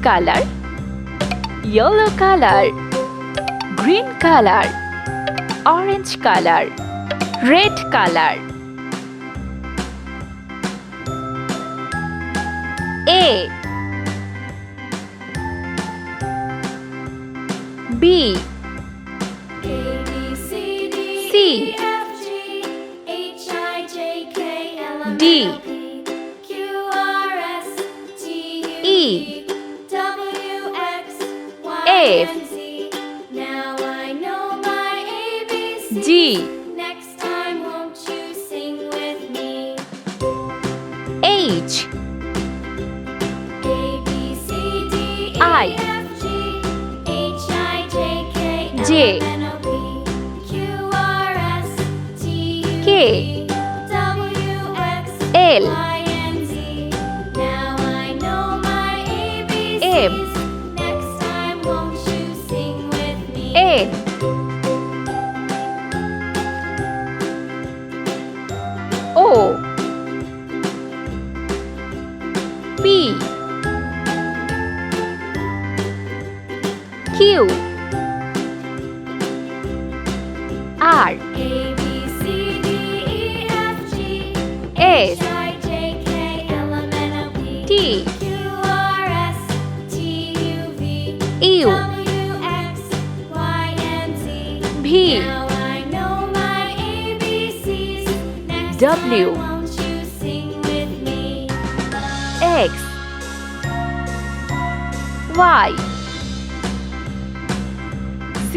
color, yellow color, green color, orange color, red color. A, B, C, D, E, F, G, H, I, J, K, L, M, N, O, P, Q, R, S, T, U, V, W, X, Y, Z.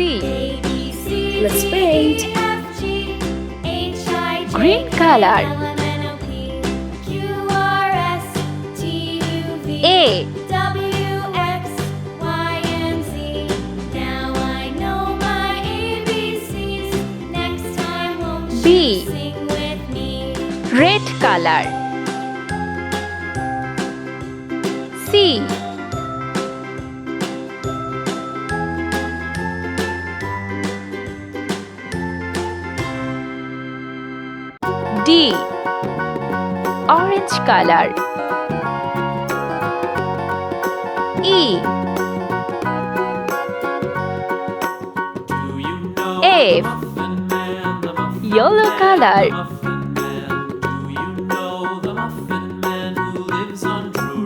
Let's paint. Green color. A, B, red color. C, D, orange color. E, F, yellow color.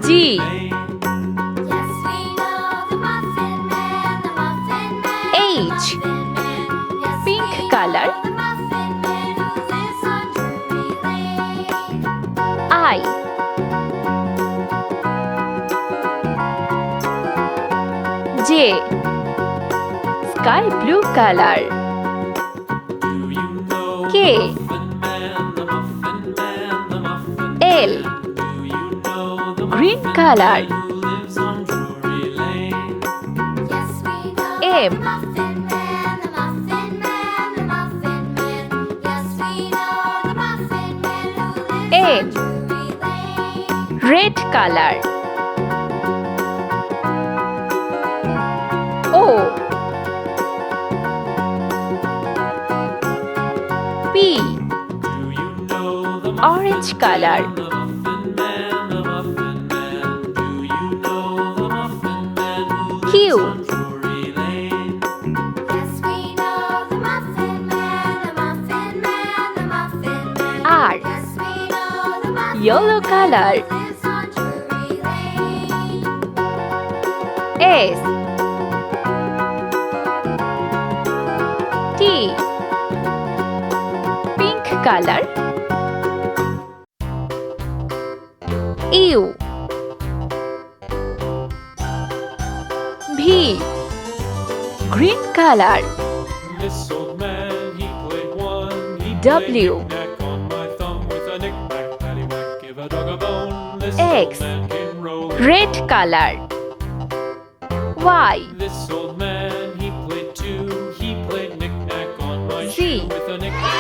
G, H, pink color. I, J, sky blue color. K, L, green color. M, N, red color. O, P, orange color. Q, R, yellow color. S, T, pink color. U, V, green color. This old man, he played one. He W, played knick-knack on my thumb with a knick-knack, paddywhack, give a dog a bone. This X, old man came rolling red home. color. Y, This old man, he played two. He played knick-knack on my Z, shoe with a knick-knack.